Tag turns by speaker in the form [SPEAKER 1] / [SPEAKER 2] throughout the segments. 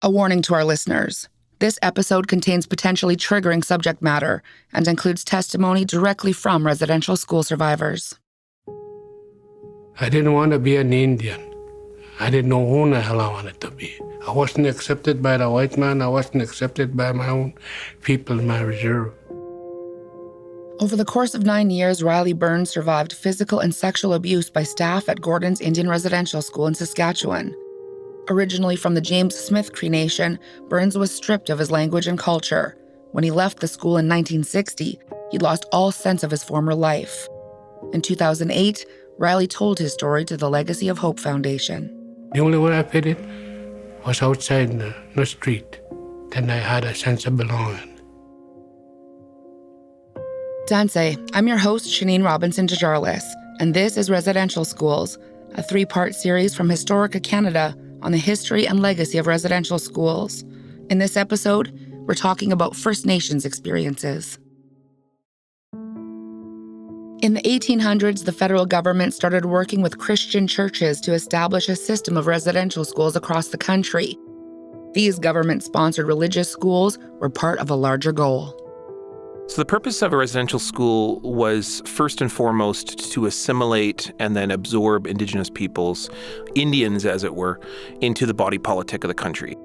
[SPEAKER 1] A warning to our listeners. This episode contains potentially triggering subject matter and includes testimony directly from residential school survivors.
[SPEAKER 2] I didn't want to be an Indian. I didn't know who the hell I wanted to be. I wasn't accepted by the white man. I wasn't accepted by my own people in my reserve.
[SPEAKER 1] Over the course of 9 years, Riley Burns survived physical and sexual abuse by staff at Gordon's Indian Residential School in Saskatchewan. Originally from the James Smith Cree Nation, Burns was stripped of his language and culture. When he left the school in 1960, he'd lost all sense of his former life. In 2008, Riley told his story to the Legacy of Hope Foundation.
[SPEAKER 2] The only way I fit in was outside in the street. Then I had a sense of belonging.
[SPEAKER 1] Danse, I'm your host, Shaneen Robinson-Desjarlais, and this is Residential Schools, a 3-part series from Historica Canada on the history and legacy of residential schools. In this episode, we're talking about First Nations experiences. In the 1800s, the federal government started working with Christian churches to establish a system of residential schools across the country. These government-sponsored religious schools were part of a larger goal.
[SPEAKER 3] So the purpose of a residential school was first and foremost to assimilate and then absorb Indigenous peoples, Indians as it were, into the body politic of the country.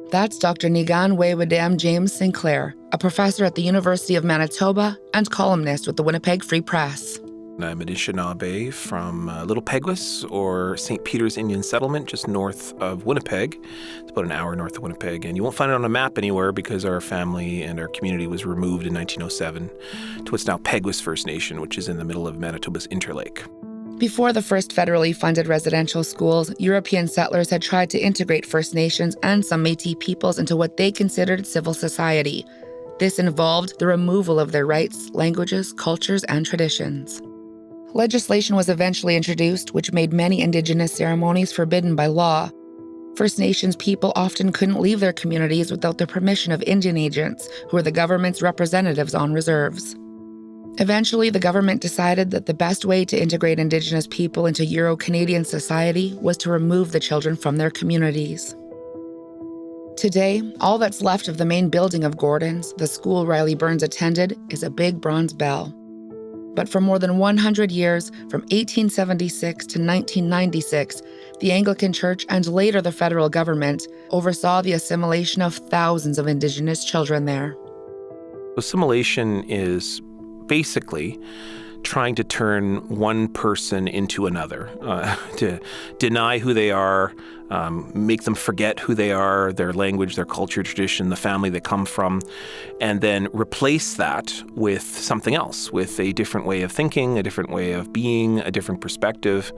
[SPEAKER 1] That's Dr. Niigaanwewidam Sinclair, a professor at the University of Manitoba and columnist with the Winnipeg Free Press.
[SPEAKER 3] I'm an Anishinaabe from Little Peguis, or St. Peter's Indian Settlement, just north of Winnipeg. It's about an hour north of Winnipeg, and you won't find it on a map anywhere because our family and our community was removed in 1907 to what's now Peguis First Nation, which is in the middle of Manitoba's Interlake.
[SPEAKER 1] Before the first federally funded residential schools, European settlers had tried to integrate First Nations and some Métis peoples into what they considered civil society. This involved the removal of their rights, languages, cultures, and traditions. Legislation was eventually introduced, which made many Indigenous ceremonies forbidden by law. First Nations people often couldn't leave their communities without the permission of Indian agents, who were the government's representatives on reserves. Eventually, the government decided that the best way to integrate Indigenous people into Euro-Canadian society was to remove the children from their communities. Today, all that's left of the main building of Gordon's, the school Riley Burns attended, is a big bronze bell. But for more than 100 years, from 1876 to 1996, the Anglican Church and later the federal government oversaw the assimilation of thousands of Indigenous children there.
[SPEAKER 3] Assimilation is basically trying to turn one person into another, to deny who they are, make them forget who they are, their language, their culture, tradition, the family they come from, and then replace that with something else, with a different way of thinking, a different way of being, a different perspective.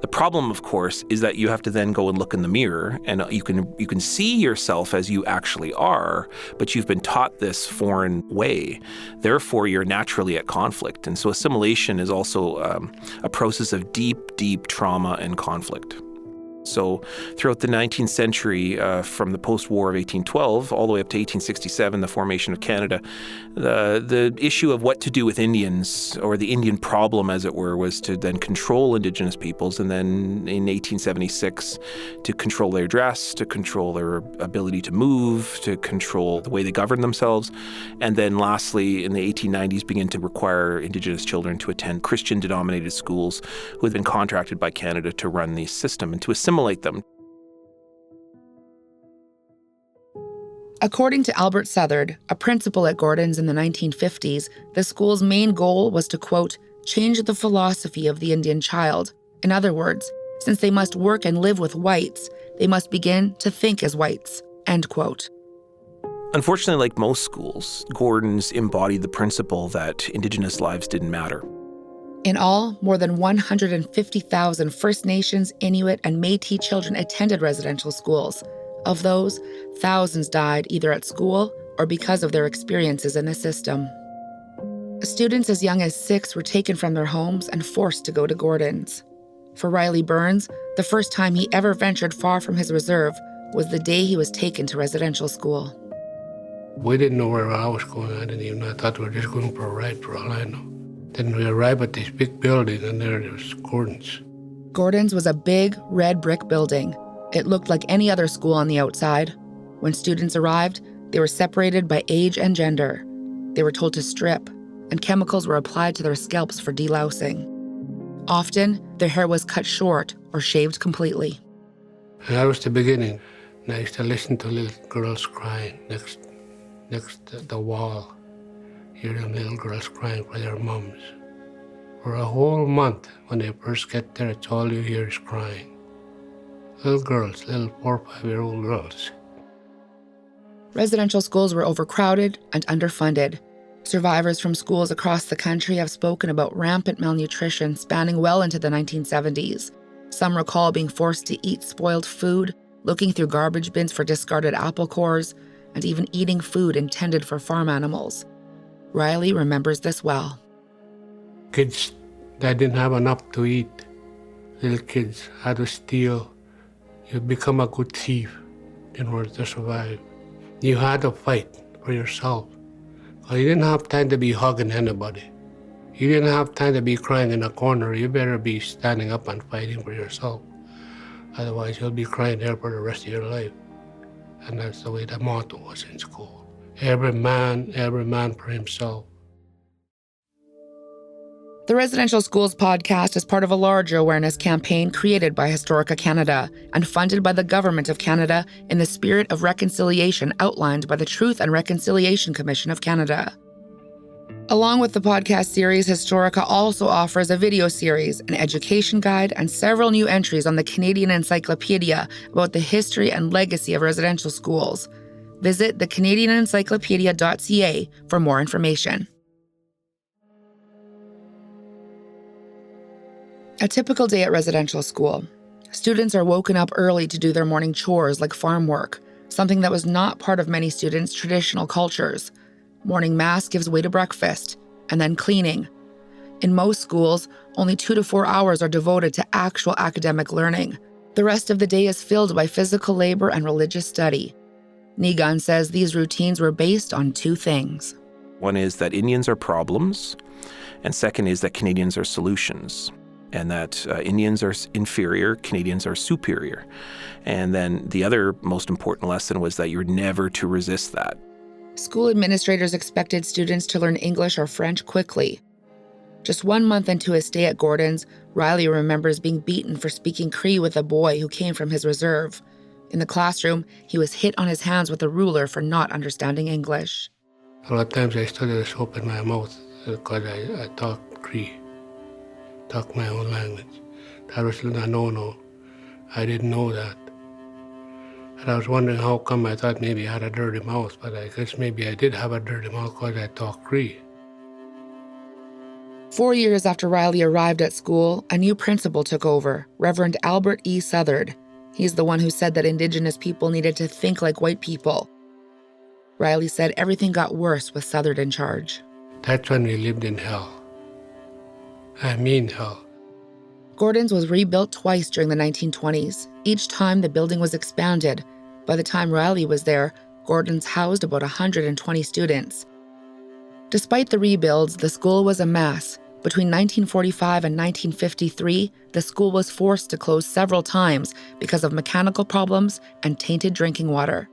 [SPEAKER 3] The problem, of course, is that you have to then go and look in the mirror, and you can see yourself as you actually are, but you've been taught this foreign way. Therefore, you're naturally at conflict. And so assimilation is also a process of deep, deep trauma and conflict. So throughout the 19th century, from the post-war of 1812 all the way up to 1867, the formation of Canada, the issue of what to do with Indians, or the Indian problem, as it were, was to then control Indigenous peoples, and then in 1876 to control their dress, to control their ability to move, to control the way they govern themselves, and then lastly, in the 1890s, begin to require Indigenous children to attend Christian-denominated schools who had been contracted by Canada to run the system and to assimilate them.
[SPEAKER 1] According to Albert Southard, a principal at Gordon's in the 1950s, the school's main goal was to, quote, change the philosophy of the Indian child. In other words, since they must work and live with whites, they must begin to think as whites, end quote.
[SPEAKER 3] Unfortunately, like most schools, Gordon's embodied the principle that Indigenous lives didn't matter.
[SPEAKER 1] In all, more than 150,000 First Nations, Inuit, and Métis children attended residential schools. Of those, thousands died either at school or because of their experiences in the system. Students as young as 6 were taken from their homes and forced to go to Gordon's. For Riley Burns, the first time he ever ventured far from his reserve was the day he was taken to residential school.
[SPEAKER 2] We didn't know where I was going. I didn't even know. I thought we were just going for a ride, for all I know. Then we arrived at this big building, and there was Gordon's.
[SPEAKER 1] Gordon's was a big, red brick building. It looked like any other school on the outside. When students arrived, they were separated by age and gender. They were told to strip, and chemicals were applied to their scalps for delousing. Often, their hair was cut short or shaved completely.
[SPEAKER 2] And that was the beginning. And I used to listen to little girls crying next to the wall. Hear them little girls crying for their mums. For a whole month, when they first get there, it's all you hear is crying. Little girls, little 4 or 5-year-old girls.
[SPEAKER 1] Residential schools were overcrowded and underfunded. Survivors from schools across the country have spoken about rampant malnutrition spanning well into the 1970s. Some recall being forced to eat spoiled food, looking through garbage bins for discarded apple cores, and even eating food intended for farm animals. Riley remembers this well.
[SPEAKER 2] Kids that didn't have enough to eat, little kids had to steal. You become a good thief in order to survive. You had to fight for yourself. You didn't have time to be hugging anybody. You didn't have time to be crying in a corner. You better be standing up and fighting for yourself. Otherwise, you'll be crying there for the rest of your life. And that's the way the motto was in school. Every man for himself.
[SPEAKER 1] The Residential Schools podcast is part of a larger awareness campaign created by Historica Canada and funded by the Government of Canada in the spirit of reconciliation outlined by the Truth and Reconciliation Commission of Canada. Along with the podcast series, Historica also offers a video series, an education guide, and several new entries on the Canadian Encyclopedia about the history and legacy of residential schools. Visit thecanadianencyclopedia.ca for more information. A typical day at residential school. Students are woken up early to do their morning chores like farm work, something that was not part of many students' traditional cultures. Morning mass gives way to breakfast, and then cleaning. In most schools, only 2 to 4 hours are devoted to actual academic learning. The rest of the day is filled by physical labor and religious study. Niigaan says these routines were based on 2 things.
[SPEAKER 3] One is that Indians are problems, and second is that Canadians are solutions. And that Indians are inferior, Canadians are superior. And then the other most important lesson was that you're never to resist that.
[SPEAKER 1] School administrators expected students to learn English or French quickly. Just 1 month into his stay at Gordon's, Riley remembers being beaten for speaking Cree with a boy who came from his reserve. In the classroom, he was hit on his hands with a ruler for not understanding English.
[SPEAKER 2] A lot of times I stood there to open my mouth because I talk Cree. Talk my own language. That was a no-no. I didn't know that. And I was wondering how come I thought maybe I had a dirty mouth, but I guess maybe I did have a dirty mouth because I talk Cree.
[SPEAKER 1] 4 years after Riley arrived at school, a new principal took over, Reverend Albert E. Southard. He's the one who said that Indigenous people needed to think like white people. Riley said everything got worse with Southard in charge.
[SPEAKER 2] That's when we lived in hell. I mean hell.
[SPEAKER 1] Gordon's was rebuilt twice during the 1920s. Each time the building was expanded. By the time Riley was there, Gordon's housed about 120 students. Despite the rebuilds, the school was a mess. Between 1945 and 1953, the school was forced to close several times because of mechanical problems and tainted drinking water.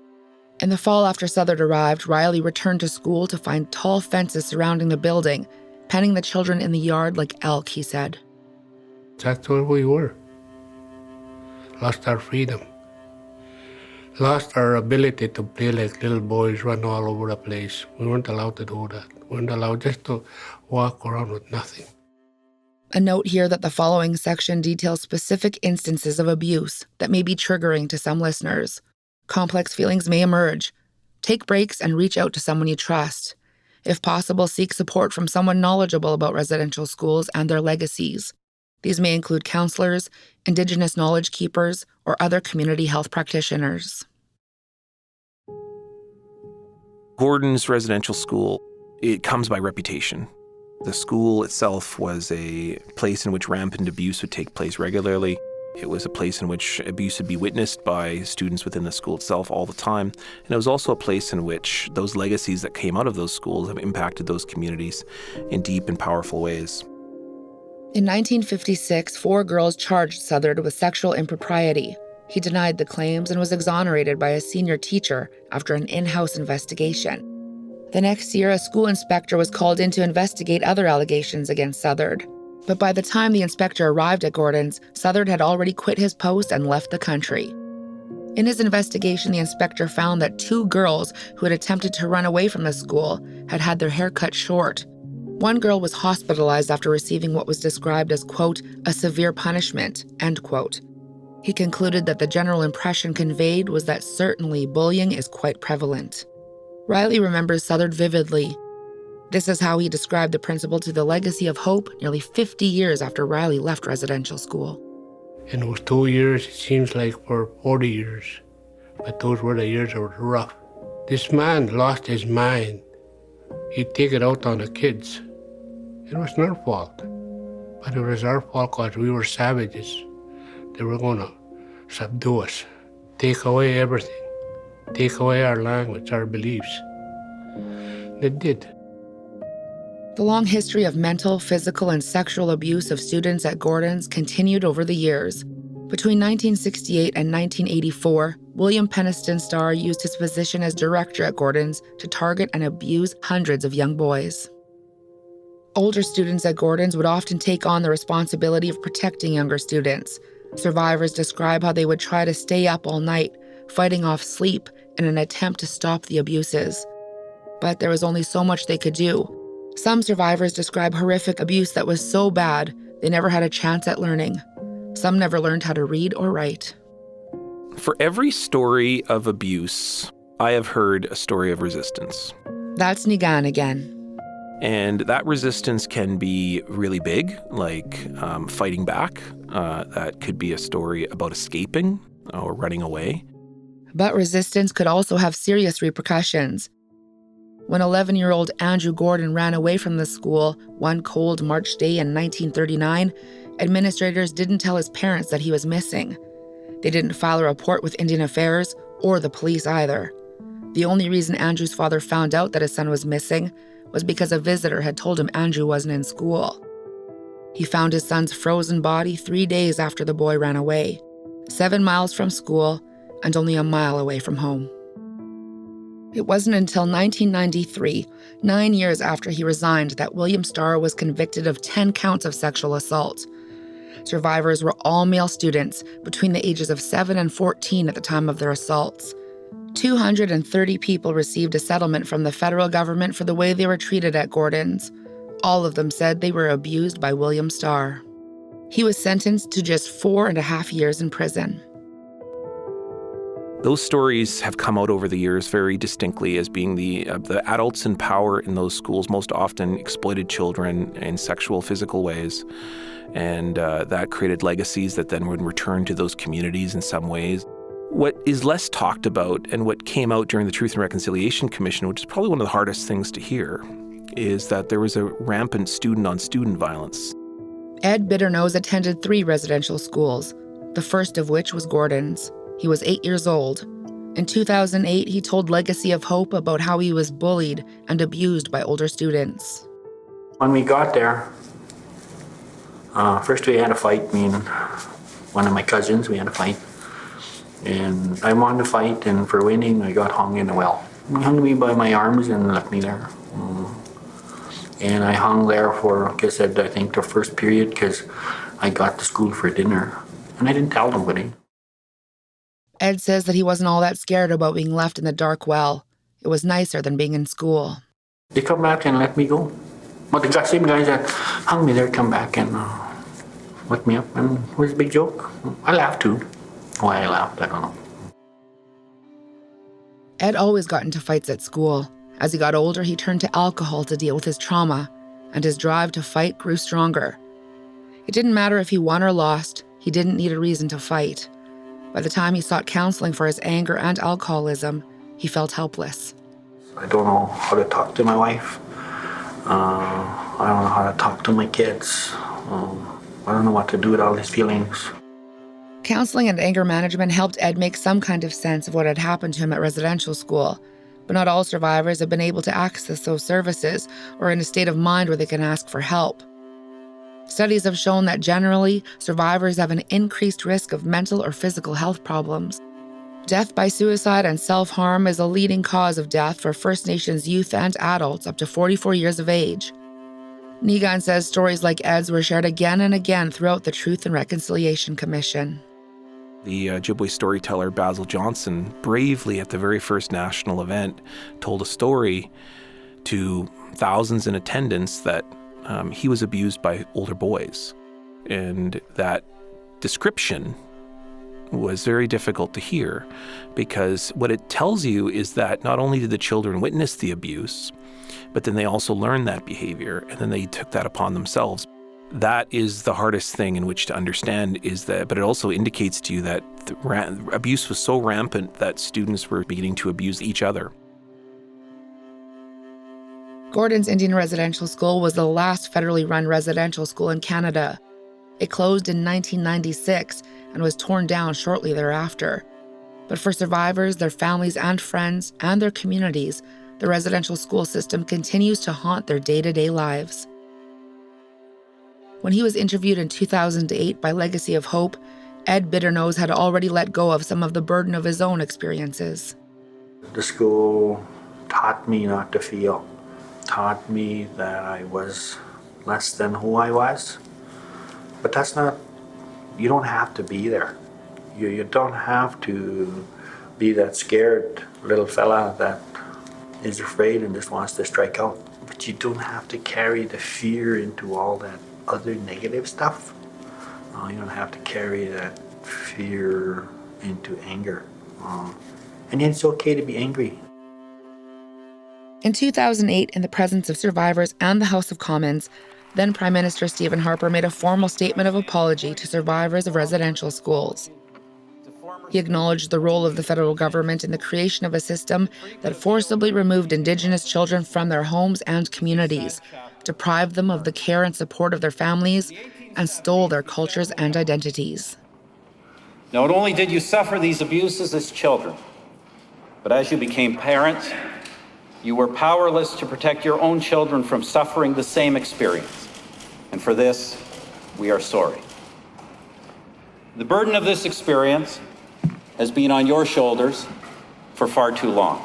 [SPEAKER 1] In the fall after Southard arrived, Riley returned to school to find tall fences surrounding the building, penning the children in the yard like elk, he said.
[SPEAKER 2] That's where we were. Lost our freedom. Lost our ability to play like little boys, run all over the place. We weren't allowed to do that. We weren't allowed just to walk around with nothing.
[SPEAKER 1] A note here that the following section details specific instances of abuse that may be triggering to some listeners. Complex feelings may emerge. Take breaks and reach out to someone you trust. If possible, seek support from someone knowledgeable about residential schools and their legacies. These may include counselors, Indigenous knowledge keepers, or other community health practitioners.
[SPEAKER 3] Gordon's residential school, it comes by reputation. The school itself was a place in which rampant abuse would take place regularly. It was a place in which abuse would be witnessed by students within the school itself all the time. And it was also a place in which those legacies that came out of those schools have impacted those communities in deep and powerful ways.
[SPEAKER 1] In 1956, 4 girls charged Southard with sexual impropriety. He denied the claims and was exonerated by a senior teacher after an in-house investigation. The next year, a school inspector was called in to investigate other allegations against Southard. But by the time the inspector arrived at Gordon's, Southard had already quit his post and left the country. In his investigation, the inspector found that 2 girls who had attempted to run away from the school had had their hair cut short. One girl was hospitalized after receiving what was described as, quote, a severe punishment, end quote. He concluded that the general impression conveyed was that certainly bullying is quite prevalent. Riley remembers Southard vividly. This is how he described the principal to the Legacy of Hope nearly 50 years after Riley left residential school.
[SPEAKER 2] In those 2 years, it seems like for 40 years. But those were the years that were rough. This man lost his mind. He'd take it out on the kids. It was their fault. But it was our fault because we were savages. They were going to subdue us, take away everything, take away our language, our beliefs. They did.
[SPEAKER 1] The long history of mental, physical, and sexual abuse of students at Gordon's continued over the years. Between 1968 and 1984, William Peniston Starr used his position as director at Gordon's to target and abuse hundreds of young boys. Older students at Gordon's would often take on the responsibility of protecting younger students. Survivors describe how they would try to stay up all night, fighting off sleep in an attempt to stop the abuses. But there was only so much they could do. Some survivors describe horrific abuse that was so bad they never had a chance at learning. Some never learned how to read or write.
[SPEAKER 3] For every story of abuse, I have heard a story of resistance.
[SPEAKER 1] That's Niigaan again.
[SPEAKER 3] And that resistance can be really big, like fighting back. That could be a story about escaping or running away.
[SPEAKER 1] But resistance could also have serious repercussions. When 11-year-old Andrew Gordon ran away from the school one cold March day in 1939, administrators didn't tell his parents that he was missing. They didn't file a report with Indian Affairs or the police either. The only reason Andrew's father found out that his son was missing was because a visitor had told him Andrew wasn't in school. He found his son's frozen body 3 days after the boy ran away, 7 miles from school and only a mile away from home. It wasn't until 1993, 9 years after he resigned, that William Starr was convicted of 10 counts of sexual assault. Survivors were all male students between the ages of 7 and 14 at the time of their assaults. 230 people received a settlement from the federal government for the way they were treated at Gordon's. All of them said they were abused by William Starr. He was sentenced to just 4.5 years in prison.
[SPEAKER 3] Those stories have come out over the years very distinctly as being the adults in power in those schools most often exploited children in sexual, physical ways. And that created legacies that then would return to those communities in some ways. What is less talked about and what came out during the Truth and Reconciliation Commission, which is probably one of the hardest things to hear, is that there was a rampant student-on-student violence.
[SPEAKER 1] Ed Bitternose attended 3 residential schools, the first of which was Gordon's. He was 8 years old. In 2008, he told Legacy of Hope about how he was bullied and abused by older students.
[SPEAKER 4] When we got there, first we had a fight, me and one of my cousins, we had a fight. And I won the fight, and for winning, I got hung in a well. He hung me by my arms and left me there. And I hung there for, like I said, I think the first period, because I got to school for dinner. And I didn't tell nobody.
[SPEAKER 1] Ed says that he wasn't all that scared about being left in the dark well. It was nicer than being in school.
[SPEAKER 4] They come back and let me go. But the same guys that hung me there come back and let me up. And it was a big joke. I laughed too. Why I laughed, I don't know.
[SPEAKER 1] Ed always got into fights at school. As he got older, he turned to alcohol to deal with his trauma, and his drive to fight grew stronger. It didn't matter if he won or lost, he didn't need a reason to fight. By the time he sought counseling for his anger and alcoholism, he felt helpless.
[SPEAKER 4] I don't know how to talk to my wife. I don't know how to talk to my kids. I don't know what to do with all these feelings.
[SPEAKER 1] Counseling and anger management helped Ed make some kind of sense of what had happened to him at residential school, but not all survivors have been able to access those services or in a state of mind where they can ask for help. Studies have shown that generally, survivors have an increased risk of mental or physical health problems. Death by suicide and self-harm is a leading cause of death for First Nations youth and adults up to 44 years of age. Niigaan says stories like Ed's were shared again and again throughout the Truth and Reconciliation Commission.
[SPEAKER 3] The Ojibwe storyteller Basil Johnson bravely at the very first national event told a story to thousands in attendance that he was abused by older boys. And that description was very difficult to hear, because what it tells you is that not only did the children witness the abuse, but then they also learned that behavior, and then they took that upon themselves. That is the hardest thing in which to understand, is that, but it also indicates to you that abuse was so rampant that students were beginning to abuse each other.
[SPEAKER 1] Gordon's Indian Residential School was the last federally run residential school in Canada. It closed in 1996 and was torn down shortly thereafter. But for survivors, their families and friends, and their communities, the residential school system continues to haunt their day-to-day lives. When he was interviewed in 2008 by Legacy of Hope, Ed Bitternose had already let go of some of the burden of his own experiences.
[SPEAKER 4] The school taught me not to feel, taught me that I was less than who I was. But that's not, you don't have to be there. You don't have to be that scared little fella that is afraid and just wants to strike out. But you don't have to carry the fear into all that other negative stuff. You don't have to carry that fear into anger. And it's okay to be angry.
[SPEAKER 1] In 2008, in the presence of survivors and the House of Commons, then Prime Minister Stephen Harper made a formal statement of apology to survivors of residential schools. He acknowledged the role of the federal government in the creation of a system that forcibly removed Indigenous children from their homes and communities, deprived them of the care and support of their families, and stole their cultures and identities.
[SPEAKER 5] Not only did you suffer these abuses as children, but as you became parents, you were powerless to protect your own children from suffering the same experience. And for this, we are sorry. The burden of this experience has been on your shoulders for far too long.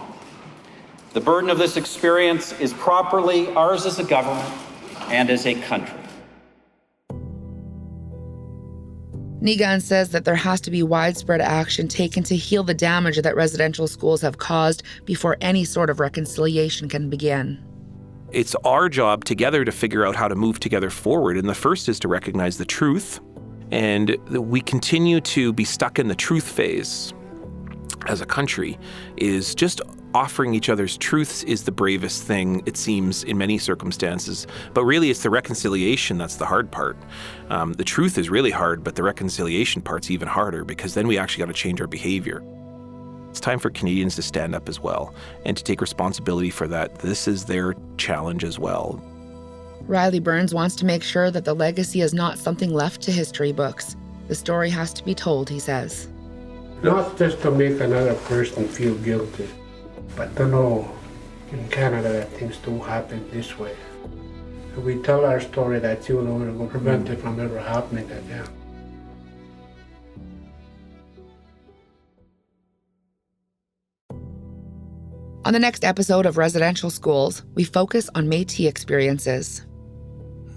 [SPEAKER 5] The burden of this experience is properly ours as a government and as a country.
[SPEAKER 1] Niigaan says that there has to be widespread action taken to heal the damage that residential schools have caused before any sort of reconciliation can begin.
[SPEAKER 3] It's our job together to figure out how to move together forward. And the first is to recognize the truth. And we continue to be stuck in the truth phase as a country. Is just offering each other's truths is the bravest thing, it seems, in many circumstances. But really, it's the reconciliation that's the hard part. The truth is really hard, but the reconciliation part's even harder, because then we actually got to change our behavior. It's time for Canadians to stand up as well and to take responsibility for that. This is their challenge as well.
[SPEAKER 1] Riley Burns wants to make sure that the legacy is not something left to history books. The story has to be told, he says.
[SPEAKER 2] Not just to make another person feel guilty, but to know in Canada that things do happen this way. If we tell our story, that's the only way to prevent it from ever happening again.
[SPEAKER 1] On the next episode of Residential Schools, we focus on Métis experiences.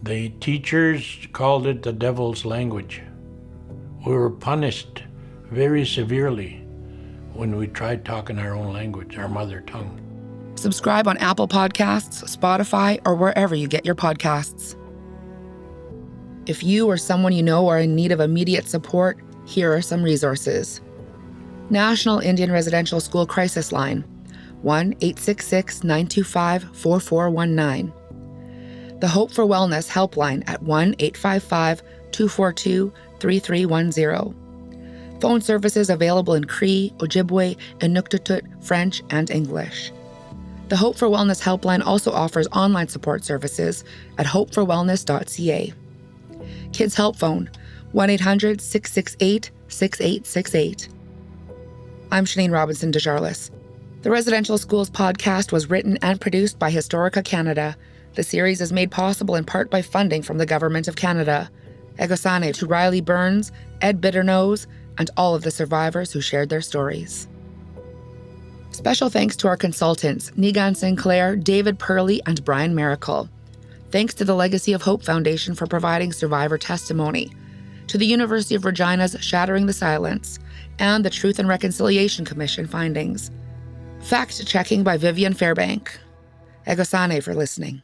[SPEAKER 6] The teachers called it the devil's language. We were punished very severely when we tried talking our own language, our mother tongue.
[SPEAKER 1] Subscribe on Apple Podcasts, Spotify, or wherever you get your podcasts. If you or someone you know are in need of immediate support, here are some resources. National Indian Residential School Crisis Line, 1-866-925-4419. The Hope for Wellness Helpline at 1-855-242-3310. Phone services available in Cree, Ojibwe, Inuktitut, French, and English. The Hope for Wellness Helpline also offers online support services at hopeforwellness.ca. Kids Help Phone, 1-800-668-6868. I'm Shaneen Robinson-Desjarlais. The Residential Schools podcast was written and produced by Historica Canada. The series is made possible in part by funding from the Government of Canada. Egosane to Riley Burns, Ed Bitternose, and all of the survivors who shared their stories. Special thanks to our consultants, Niigaanwewidam Sinclair, David Purley, and Brian Miracle. Thanks to the Legacy of Hope Foundation for providing survivor testimony, to the University of Regina's Shattering the Silence, and the Truth and Reconciliation Commission findings. Fact-checking by Vivian Fairbank. Egosane for listening.